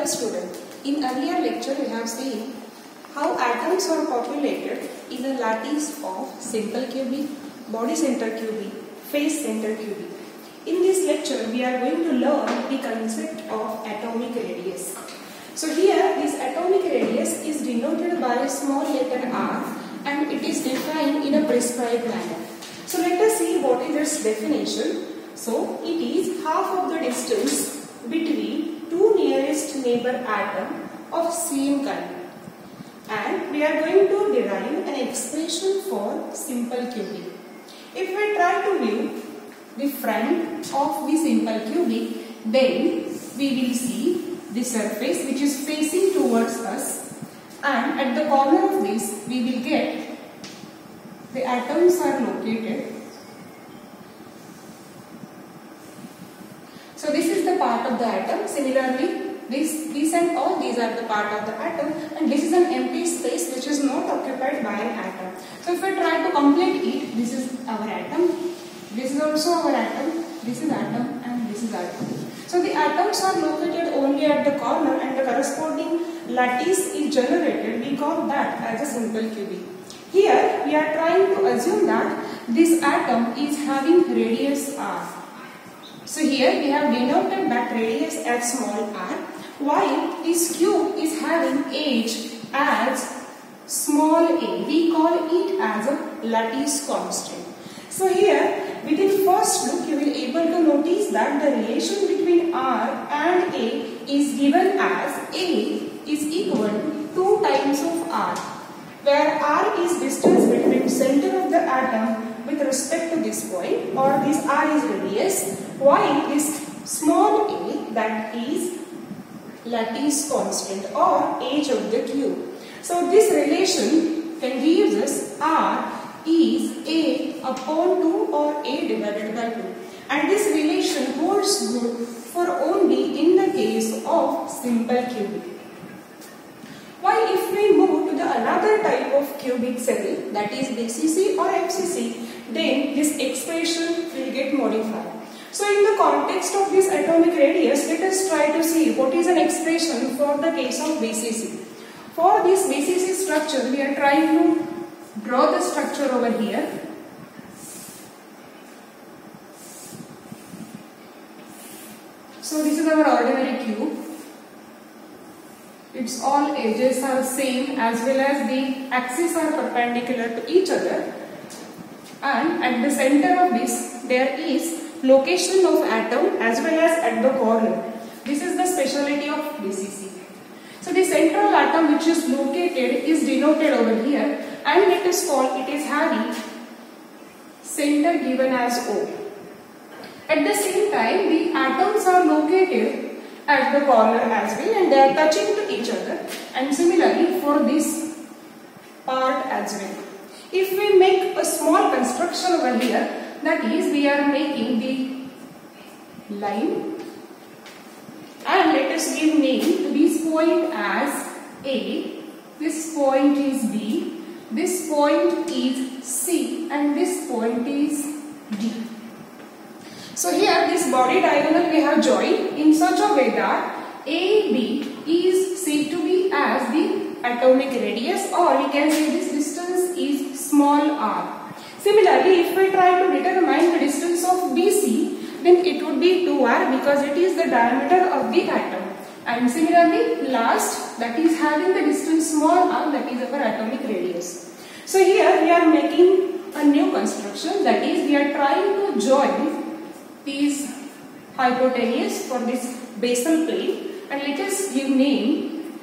Dear student, in earlier lecture we have seen how atoms are populated in a lattice of simple cubic, body center cubic, face center cubic. In this lecture we are going to learn the concept of atomic radius. So here this atomic radius is denoted by a small letter r and it is defined in a prescribed manner. So let us see what is its definition. So it is half of the distance between two nearest neighbor atom of same kind, and we are going to derive an expression for simple cubic. If we try to view the front of the simple cubic, then we will see the surface which is facing towards us, and at the corner of this we will get the atoms are located. So this is the part of the atom. Similarly, these and all these are the part of the atom, and this is an empty space which is not occupied by an atom. So if we try to complete it, this is our atom, this is also our atom, this is atom, and this is atom. So the atoms are located only at the corner and the corresponding lattice is generated. We call that as a simple cubic. Here we are trying to assume that this atom is having radius r. So here we have denoted that radius as small r, while this cube is having edge as small a. We call it as a lattice constant. So here within first look you will able to notice that the relation between r and a is given as a is equal to 2 times of r, where r is distance between center of the atom with respect to this point, or this r is radius, while this small a, that is lattice constant or edge of the cube. So this relation can give us r is a upon 2 or a divided by 2, and this relation holds good for only in the case of simple cubic. While if we move to the another type of cubic cell, that is BCC or FCC, then this expression will get modified. So in the context of this atomic radius, let us try to see what is an expression for the case of BCC. For this BCC structure, we are trying to draw the structure over here. So this is our ordinary cube. Its all edges are same as well as the axes are perpendicular to each other, and at the center of this there is location of atom as well as at the corner. This is the speciality of BCC. So the central atom which is located is denoted over here, and let us call it is having center given as O. At the same time the atoms are located at the corner as well, and they are touching to each other, and similarly for this part as well. If we make a small construction over here, that is we are making the line, and let us give name to this point as A, this point is B, this point is C, and this point is D. So here this body diagonal we have joined in such a way that AB is said to be as the atomic radius, or we can say this distance is small r. Similarly, if we try to determine the distance of BC, then it would be 2r because it is the diameter of the atom. And similarly, last, that is having the distance small r, that is our atomic radius. So here we are making a new construction, that is we are trying to join these hypotenuse for this basal plane, and let us give name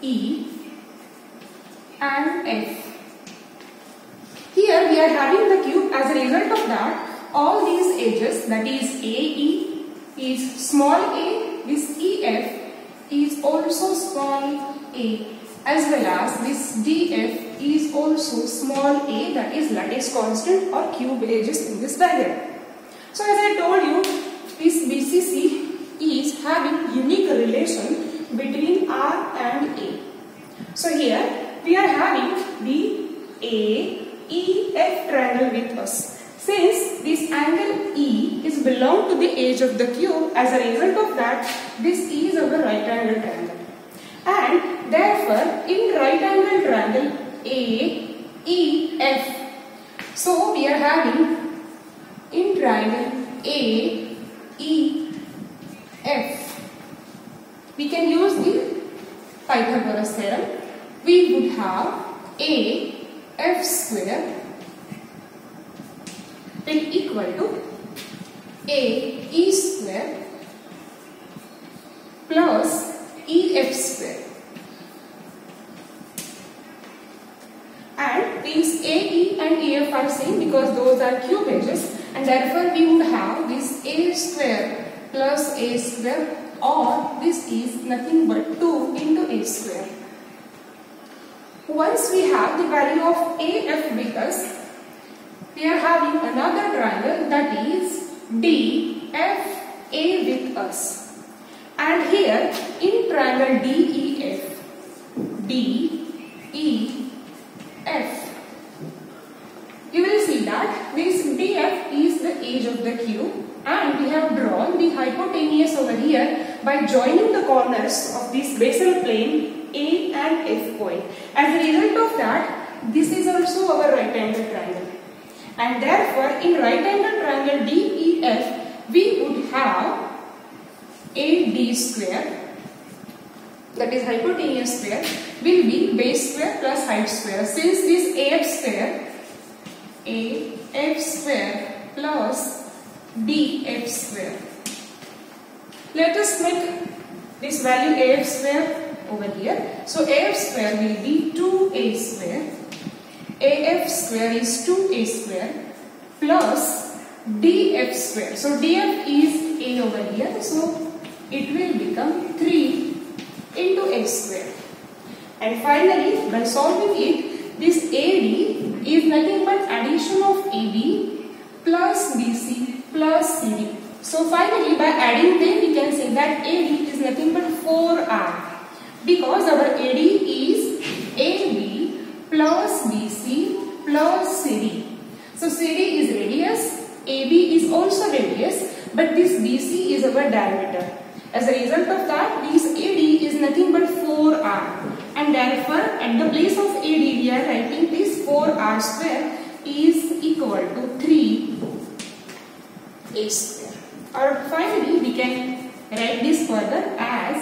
E and F. Here we are having the cube. As a result of that, all these edges, that is AE is small a, this EF is also small a, as well as this DF is also small a, that is lattice constant or cube edges in this diagram. So as I told you, this BCC is having unique relation between R and A. So here we are having the AEF triangle with us. Since this angle E is belong to the edge of the cube, as a result of that, this is our right angle triangle. And therefore, in right angle triangle AEF, so we are having in triangle AEF, we can use the Pythagoras theorem. We would have AF square will equal to AE square plus EF square, and means AE and EF are same because those are cube edges, and therefore we would have this A square plus A square, or this is nothing but 2 into A square. Once we have the value of AF with us, we are having another triangle, that is DFA with us. And here in triangle DEF, you will see that this DF is the edge of the cube, and we have drawn the hypotenuse over here by joining the corners of this basal plane A and F point. As a result of that, this is also our right angle triangle. And therefore, in right angle triangle DEF, we would have AD square, that is hypotenuse square, will be base square plus height square. Since this AF square plus DF square. Let us make this value AF square over here. So AF square will be 2A square. AF square is 2A square plus DF square. So DF is A over here. So it will become 3 into A square. And finally, by solving it, this AD is nothing but addition of AB plus BC plus CD. So finally, by adding them, we can say that AD is nothing but 4R, because our AD is AB plus BC plus CD. So CD is radius, AB is also radius, but this BC is our diameter. As a result of that, this AD is nothing but 4R, and therefore at the place of AD we are writing this 4R square is equal to 3A square. Or finally we can write this further as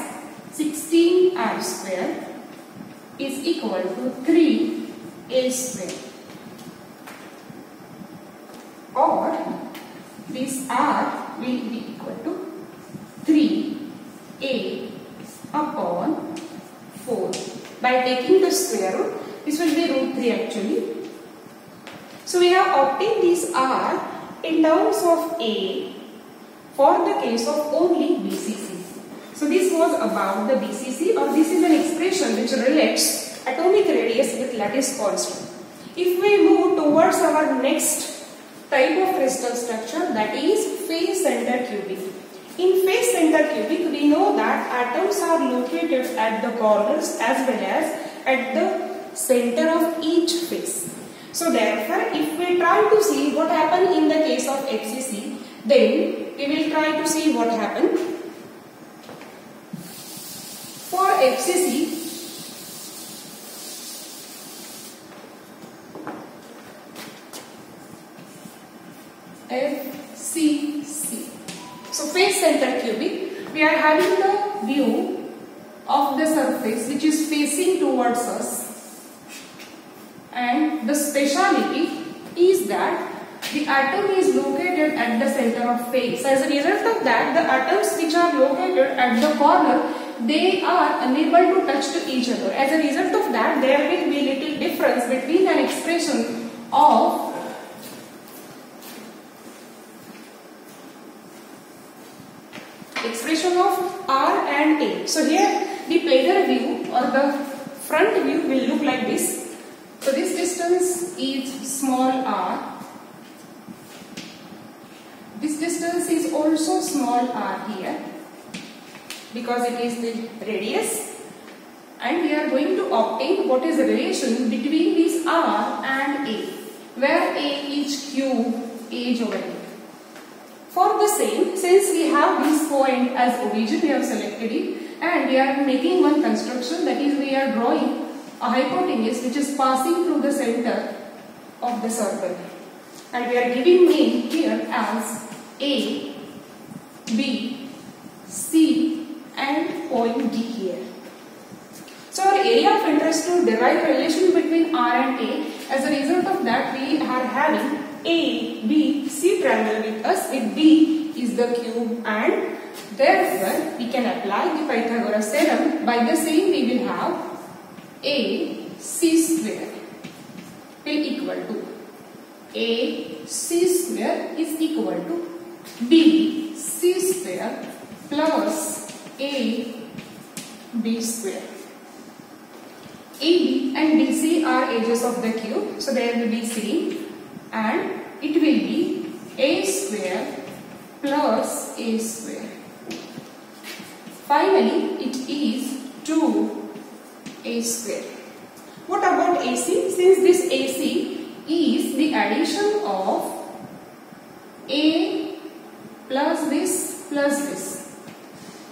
16R square is equal to 3A square, or this R will be equal to 3A upon 4. By taking the square root, this will be root 3 actually. So we have obtained this R in terms of A for the case of only BCC. So this was about the BCC, or this is an expression which relates atomic radius with lattice constant. If we move towards our next type of crystal structure, that is face center cubic. In face center cubic, we know that atoms are located at the corners as well as at the center of each face. So therefore, if we try to see what happened in the case of FCC, then we will try to see what happened. For FCC, so face center cubic, we are having the view of the surface which is facing towards us, and the speciality is that the atom is located at the center of face. As a result of that, the atoms which are located at the corner, they are unable to touch to each other. As a result of that, there will be little difference between an expression of R and A. So here the planar view or the front view will look like this. So this distance is small r. This distance is also small r here because it is the radius, and we are going to obtain what is the relation between this r and A, where A is cube edge over here. For the same, since we have this point as origin, we have selected it and we are making one construction, that is we are drawing a hypotenuse which is passing through the center of the circle. And we are giving name here as A, B, C and point D here. So our area of interest to derive relation between R and A. As a result of that, we are having A, B, C triangle with us, with B is the cube, and therefore we can apply the Pythagoras theorem. By the same we will have A C square will equal to A C square is equal to B C square plus A B square. AB and BC are edges of the cube, so there will be C, and it will be A square plus A square. Finally, it is 2A square. What about AC? Since this AC is the addition of A plus this.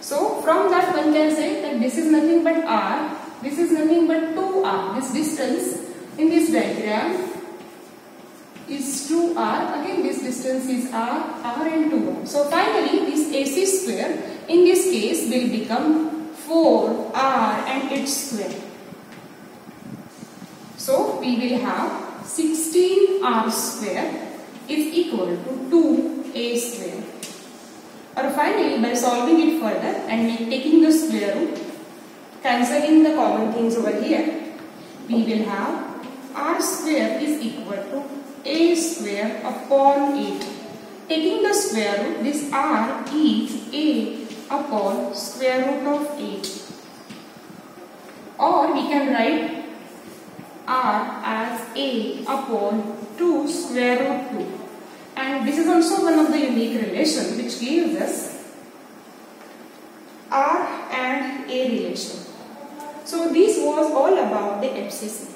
So from that one can say that this is nothing but R, this is nothing but 2R. This distance in this diagram is 2R. Again this distance is R and 2R. So finally this AC square in this case will become 4R and its square. So we will have 16R square is equal to 2A square. Or finally, by solving it further and taking the square root, cancelling the common things over here, we will have R square is equal to A square upon 8. Taking the square root, this R is A upon square root of 8. Or we can write R as A upon 2 square root 2. And this is also one of the unique relations which gives us R and A relation. So this was all about the FCC.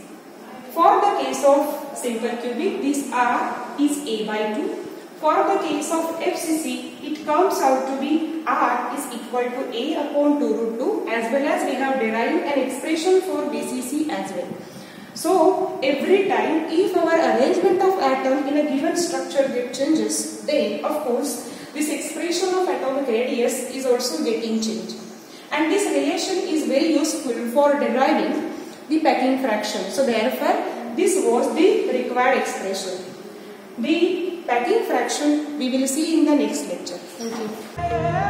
For the case of simple cubic, this R is A by 2. For the case of FCC, it comes out to be R is equal to A upon 2 root 2, as well as we have derived an expression for BCC as well. So every time if our arrangement of atom in a given structure get changes, then of course this expression of atomic radius is also getting changed. And this relation is very useful for deriving the packing fraction. So therefore this was the required expression. The packing fraction we will see in the next lecture. Thank you.